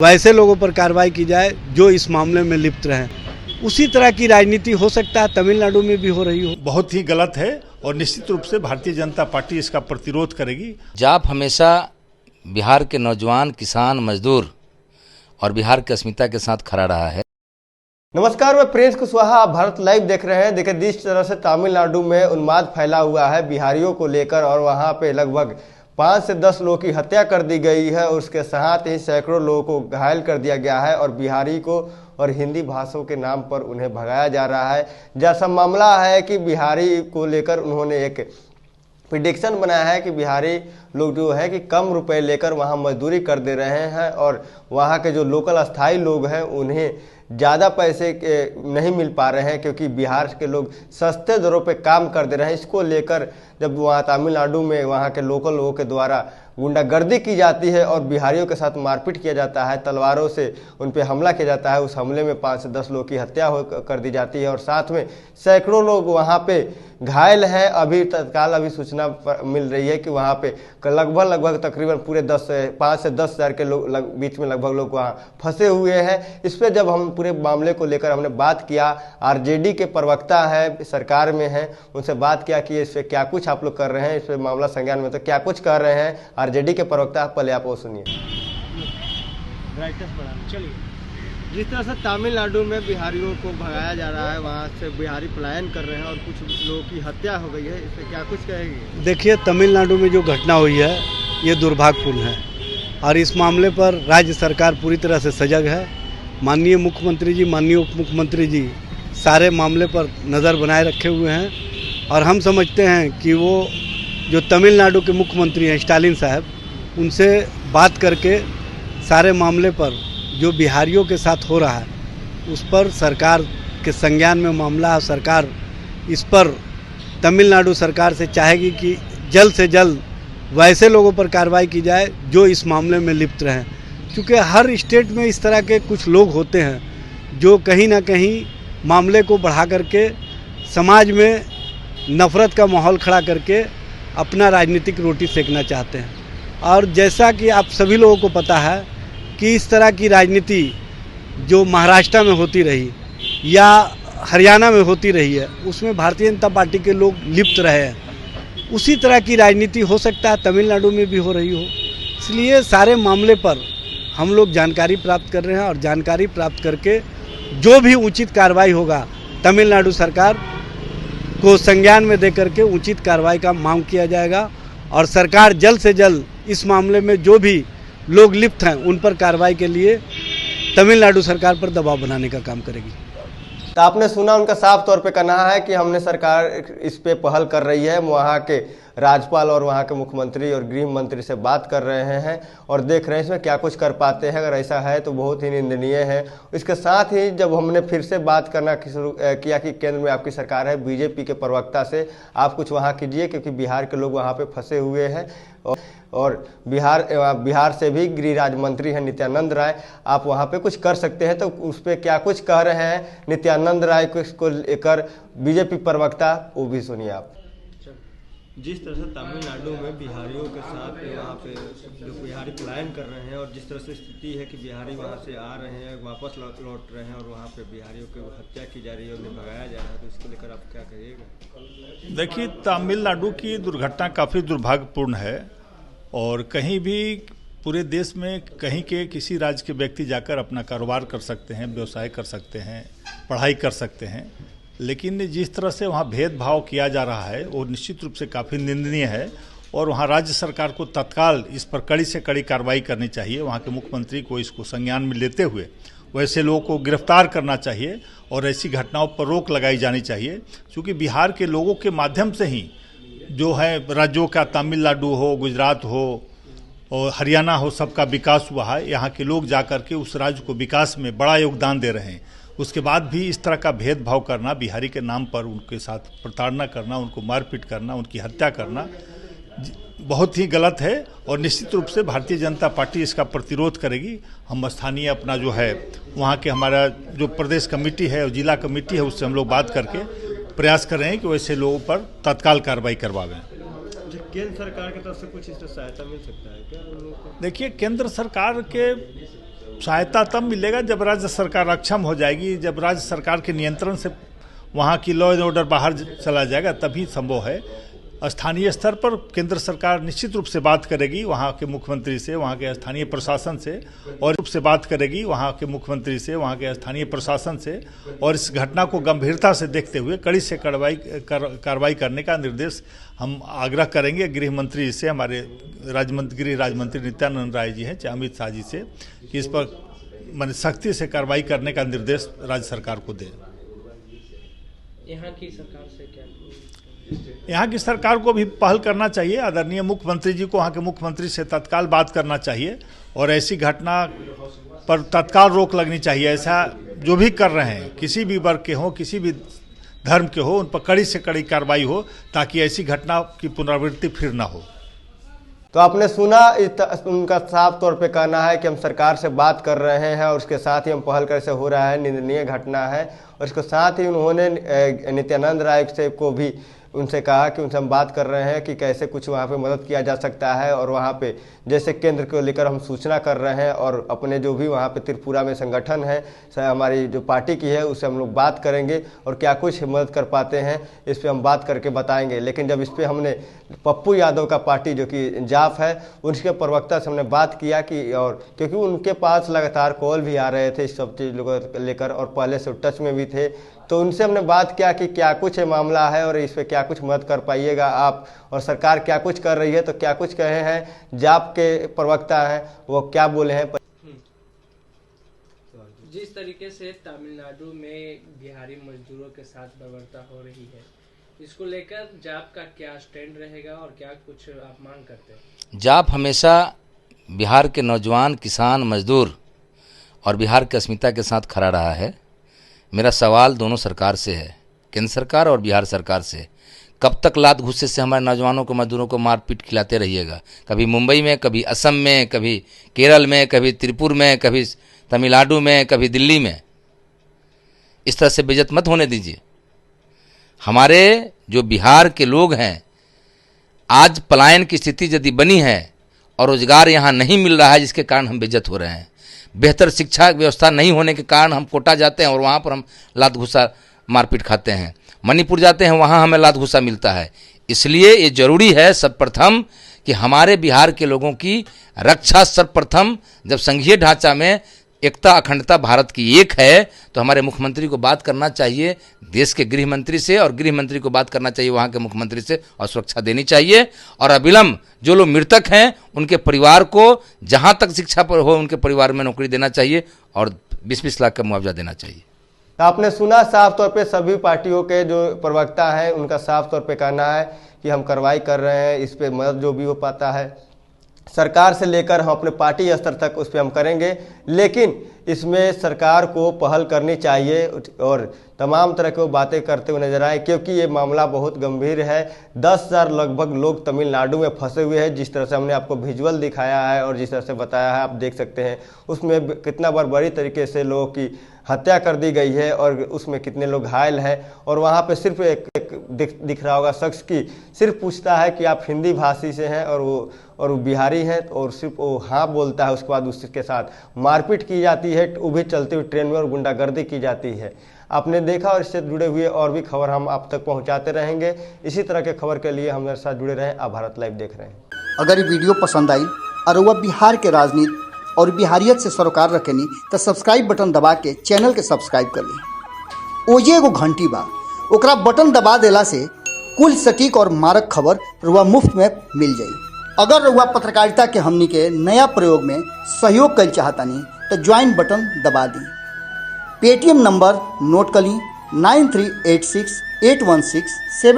वैसे लोगों पर कार्रवाई की जाए जो इस मामले में लिप्त रहें। उसी तरह की राजनीति हो सकता है तमिलनाडु में भी हो रही हो। बहुत ही गलत है और निश्चित रूप से भारतीय जनता पार्टी इसका प्रतिरोध करेगी। जाप हमेशा बिहार के नौजवान, किसान, मजदूर और बिहार की अस्मिता के साथ खड़ा रहा है। नमस्कार, मैं प्रिंस कुशवाहा, आप भारत लाइव देख रहे हैं। देखिए, जिस तरह से तमिलनाडु में उन्माद फैला हुआ है बिहारियों को लेकर और वहां पे लगभग 5 से 10 लोगों की हत्या कर दी गई है और उसके साथ ही सैकड़ों लोगों को घायल कर दिया गया है और बिहारी को और हिंदी भाषाओं के नाम पर उन्हें भगाया जा रहा है। जैसा मामला है कि बिहारी को लेकर उन्होंने एक प्रिडिक्शन बनाया है कि बिहारी लोग जो है कि कम रुपए लेकर वहाँ मजदूरी कर दे रहे हैं और वहाँ के जो लोकल अस्थाई लोग हैं उन्हें ज़्यादा पैसे नहीं मिल पा रहे हैं क्योंकि बिहार के लोग सस्ते दरों पे काम कर दे रहे हैं। इसको लेकर जब वहाँ तमिलनाडु में वहाँ के लोकल लोगों के द्वारा गुंडागर्दी की जाती है और बिहारियों के साथ मारपीट किया जाता है, तलवारों से उन पे हमला किया जाता है। उस हमले में 5 से 10 लोगों की हत्या कर दी जाती है और साथ में सैकड़ों लोग वहाँ पे घायल हैं। अभी तत्काल सूचना मिल रही है कि वहाँ पे लगभग तकरीबन पूरे 5 से 10 हज़ार के लोग बीच में लगभग लोग वहाँ फंसे हुए हैं। इस पर जब हम पूरे मामले को लेकर हमने बात किया, आरजेडी के प्रवक्ता है, सरकार में है, उनसे बात किया कि इस पर क्या कुछ आप लोग कर रहे हैं, इस पर मामला संज्ञान में तो क्या कुछ कर रहे हैं आरजेडी के प्रवक्ता। पहले आप वो सुनिए। चलिए, जिस तरह से तमिलनाडु में बिहारियों को भगाया जा रहा है, वहाँ से बिहारी पलायन कर रहे हैं और कुछ लोगों की हत्या हो गई है, इस पर क्या कुछ कहेंगे? देखिए, तमिलनाडु में जो घटना हुई है ये दुर्भाग्यपूर्ण है और इस मामले पर राज्य सरकार पूरी तरह से सजग है। माननीय मुख्यमंत्री जी, माननीय उप मुख्यमंत्री जी सारे मामले पर नज़र बनाए रखे हुए हैं और हम समझते हैं कि वो जो तमिलनाडु के मुख्यमंत्री हैं स्टालिन साहब, उनसे बात करके सारे मामले पर जो बिहारियों के साथ हो रहा है उस पर सरकार के संज्ञान में मामला है। सरकार इस पर तमिलनाडु सरकार से चाहेगी कि जल्द से जल्द वैसे लोगों पर कार्रवाई की जाए जो इस मामले में लिप्त रहें, क्योंकि हर स्टेट में इस तरह के कुछ लोग होते हैं जो कहीं ना कहीं मामले को बढ़ा करके समाज में नफ़रत का माहौल खड़ा करके अपना राजनीतिक रोटी सेकना चाहते हैं। और जैसा कि आप सभी लोगों को पता है कि इस तरह की राजनीति जो महाराष्ट्र में होती रही या हरियाणा में होती रही है उसमें भारतीय जनता पार्टी के लोग लिप्त रहे हैं। उसी तरह की राजनीति हो सकता है तमिलनाडु में भी हो रही हो। इसलिए सारे मामले पर हम लोग जानकारी प्राप्त कर रहे हैं और जानकारी प्राप्त करके जो भी उचित कार्रवाई होगा तमिलनाडु सरकार को संज्ञान में दे करके उचित कार्रवाई का मांग किया जाएगा और सरकार जल्द से जल्द इस मामले में जो भी लोग लिप्त हैं उन पर कार्रवाई के लिए तमिलनाडु सरकार पर दबाव बनाने का काम करेगी। तो आपने सुना, उनका साफ तौर पे कहना है कि हमने सरकार इस पे पहल कर रही है। वहाँ के राज्यपाल और वहाँ के मुख्यमंत्री और गृह मंत्री से बात कर रहे हैं और देख रहे हैं इसमें क्या कुछ कर पाते हैं। अगर ऐसा है तो बहुत ही निंदनीय है। इसके साथ ही जब हमने फिर से बात करना शुरू किया कि केंद्र में आपकी सरकार है, बीजेपी के प्रवक्ता से आप कुछ वहाँ कीजिए क्योंकि बिहार के लोग वहाँ पे फंसे हुए हैं और बिहार से भी गृह राज्य मंत्री हैं नित्यानंद राय, आप वहाँ पे कुछ कर सकते हैं। तो उस पर क्या कुछ कह रहे हैं नित्यानंद राय को लेकर बीजेपी प्रवक्ता, वो भी सुनिए आप। जिस तरह से तमिलनाडु में बिहारियों के साथ वहाँ पे जो बिहारी पलायन कर रहे हैं और जिस तरह से स्थिति है कि बिहारी वहाँ से आ रहे हैं, वापस लौट रहे हैं और वहाँ पे बिहारियों की हत्या की जा रही है, उन्हें भगाया जा रहा है, तो इसको लेकर आप क्या कहिएगा? देखिए, तमिलनाडु की दुर्घटना काफ़ी दुर्भाग्यपूर्ण है और कहीं भी पूरे देश में कहीं के किसी राज्य के व्यक्ति जाकर अपना कारोबार कर सकते हैं, व्यवसाय कर सकते हैं, पढ़ाई कर सकते हैं, लेकिन जिस तरह से वहाँ भेदभाव किया जा रहा है वो निश्चित रूप से काफ़ी निंदनीय है और वहाँ राज्य सरकार को तत्काल इस पर कड़ी से कड़ी कार्रवाई करनी चाहिए। वहाँ के मुख्यमंत्री को इसको संज्ञान में लेते हुए वैसे लोगों को गिरफ्तार करना चाहिए और ऐसी घटनाओं पर रोक लगाई जानी चाहिए, क्योंकि बिहार के लोगों के माध्यम से ही जो है राज्यों का तमिलनाडु हो, गुजरात हो और हरियाणा हो, सबका विकास हुआ है। यहाँ के लोग जाकर के उस राज्य को विकास में बड़ा योगदान दे रहे हैं। उसके बाद भी इस तरह का भेदभाव करना, बिहारी के नाम पर उनके साथ प्रताड़ना करना, उनको मारपीट करना, उनकी हत्या करना बहुत ही गलत है और निश्चित रूप से भारतीय जनता पार्टी इसका प्रतिरोध करेगी। हम स्थानीय अपना जो है वहाँ के हमारा जो प्रदेश कमेटी है और जिला कमेटी है उससे हम लोग बात करके प्रयास कर रहे हैं कि वैसे लोगों पर तत्काल कार्रवाई करवावें। केंद्र सरकार की तरफ से कुछ इसमें सहायता मिल सकता है क्या? देखिए, केंद्र सरकार के सहायता तब मिलेगा जब राज्य सरकार अक्षम हो जाएगी, जब राज्य सरकार के नियंत्रण से वहाँ की लॉ एंड ऑर्डर बाहर चला जाएगा, तभी संभव है। स्थानीय स्तर पर केंद्र सरकार निश्चित रूप से बात करेगी वहाँ के मुख्यमंत्री से, वहाँ के स्थानीय प्रशासन से, और रूप से बात करेगी वहाँ के मुख्यमंत्री से, वहाँ के स्थानीय प्रशासन से, और इस घटना को गंभीरता से देखते हुए कड़ी से कार्रवाई करने का निर्देश हम आग्रह करेंगे गृह मंत्री से, हमारे गृह राज्य मंत्री नित्यानंद राय जी हैं, चाहे अमित शाह जी से, कि इस पर मैंने सख्ती से कार्रवाई करने का निर्देश राज्य सरकार को दें। यहाँ की सरकार से क्या? यहाँ की सरकार को भी पहल करना चाहिए। आदरणीय मुख्यमंत्री जी को वहाँ के मुख्यमंत्री से तत्काल बात करना चाहिए और ऐसी घटना पर तत्काल रोक लगनी चाहिए। ऐसा जो भी कर रहे हैं, किसी भी वर्ग के हों, किसी भी धर्म के हो, उन पर कड़ी से कड़ी कार्रवाई हो, ताकि ऐसी घटना की पुनरावृत्ति फिर ना हो। तो आपने सुना, उनका साफ तौर पे कहना है कि हम सरकार से बात कर रहे हैं और उसके साथ ही हम पहल कैसे हो रहा है, निंदनीय घटना है। और इसके साथ ही उन्होंने नित्यानंद राय से को भी उनसे कहा कि उनसे हम बात कर रहे हैं कि कैसे कुछ वहाँ पे मदद किया जा सकता है, और वहाँ पे जैसे केंद्र को लेकर हम सूचना कर रहे हैं, और अपने जो भी वहाँ पे त्रिपुरा में संगठन है, हमारी जो पार्टी की है, उससे हम लोग बात करेंगे और क्या कुछ मदद कर पाते हैं इस पर हम बात करके बताएंगे। लेकिन जब इस पर हमने पप्पू यादव का पार्टी जो कि जाप है, उनके प्रवक्ता से हमने बात किया कि, और क्योंकि उनके पास लगातार कॉल भी आ रहे थे इस सब चीज़ को लेकर और पहले से टच में भी थे, तो उनसे हमने बात किया कि क्या कुछ मामला है और इस पर क्या कुछ मदद कर पाइएगा आप, और सरकार क्या कुछ कर रही है। तो क्या कुछ कहे हैं जाप के प्रवक्ता हैं, वो क्या बोले हैं। जिस तरीके से तमिलनाडु में बिहारी मजदूरों के साथ बर्बरता हो रही है, इसको लेकर जाप का क्या स्टैंड रहेगा और क्या कुछ आप मांग करते हैं? जाप हमेशा बिहार के नौजवान, किसान, मजदूर और बिहार की अस्मिता के साथ खड़ा रहा है। मेरा सवाल दोनों सरकार से है, केंद्र सरकार और बिहार सरकार से, कब तक लात घुस्से से हमारे नौजवानों को, मजदूरों को मारपीट खिलाते रहिएगा? कभी मुंबई में, कभी असम में, कभी केरल में, कभी त्रिपुरा में, कभी तमिलनाडु में, कभी दिल्ली में। इस तरह से बेइज्जत मत होने दीजिए। हमारे जो बिहार के लोग हैं, आज पलायन की स्थिति यदि बनी है और रोजगार यहाँ नहीं मिल रहा है, जिसके कारण हम बेइज्जत हो रहे हैं। बेहतर शिक्षा व्यवस्था नहीं होने के कारण हम कोटा जाते हैं और वहाँ पर हम लात घुसा मारपीट खाते हैं। मणिपुर जाते हैं, वहाँ हमें लात घुसा मिलता है। इसलिए ये जरूरी है सर्वप्रथम कि हमारे बिहार के लोगों की रक्षा सर्वप्रथम, जब संघीय ढांचा में एकता अखंडता भारत की एक है, तो हमारे मुख्यमंत्री को बात करना चाहिए देश के गृह मंत्री से, और गृह मंत्री को बात करना चाहिए वहाँ के मुख्यमंत्री से, और सुरक्षा देनी चाहिए। और अविलंब जो लोग मृतक हैं उनके परिवार को जहाँ तक शिक्षा पर हो उनके परिवार में नौकरी देना चाहिए और 20-20 लाख का मुआवजा देना चाहिए। आपने सुना, साफ तौर पे सभी पार्टियों के जो प्रवक्ता हैं उनका साफ तौर पे कहना है कि हम कार्रवाई कर रहे हैं, इस पे मदद जो भी हो पाता है सरकार से लेकर हम अपने पार्टी स्तर तक उस पर हम करेंगे। लेकिन इसमें सरकार को पहल करनी चाहिए और तमाम तरह की बातें करते हुए नजर आए, क्योंकि ये मामला बहुत गंभीर है। 10,000 लगभग लोग तमिलनाडु में फंसे हुए हैं। जिस तरह से हमने आपको विजुअल दिखाया है और जिस तरह से बताया है, आप देख सकते हैं उसमें कितना बड़ी तरीके से लोगों की हत्या कर दी गई है और उसमें कितने लोग घायल हैं। और वहाँ पे सिर्फ एक दिख रहा होगा शख्स की सिर्फ पूछता है कि आप हिंदी भाषी से हैं, और वो बिहारी हैं, और सिर्फ वो हाँ बोलता है। उसके बाद उसके साथ मारपीट की जाती है, वो भी चलती हुई ट्रेन में, और गुंडागर्दी की जाती है। आपने देखा, और इससे जुड़े हुए और भी खबर हम आप तक पहुंचाते रहेंगे। इसी तरह के खबर के लिए हमारे साथ जुड़े रहें। आप भारत लाइव देख रहे हैं। अगर ये वीडियो पसंद आई और वह बिहार के राजनीति और बिहारियत से सरोकार रखेनी तो सब्सक्राइब बटन दबा के चैनल के सब्सक्राइब कर ली। ओजे एगो घंटी बा, ओकरा बटन दबा देला से कुल सटीक और मारक खबर रुआ मुफ्त में मिल जाई। अगर रुआ पत्रकारिता के हमनी के नया प्रयोग में सहयोग कर चाहतानी तो ज्वाइन बटन दबा दी। पेटीएम नंबर नोट कर ली 93868167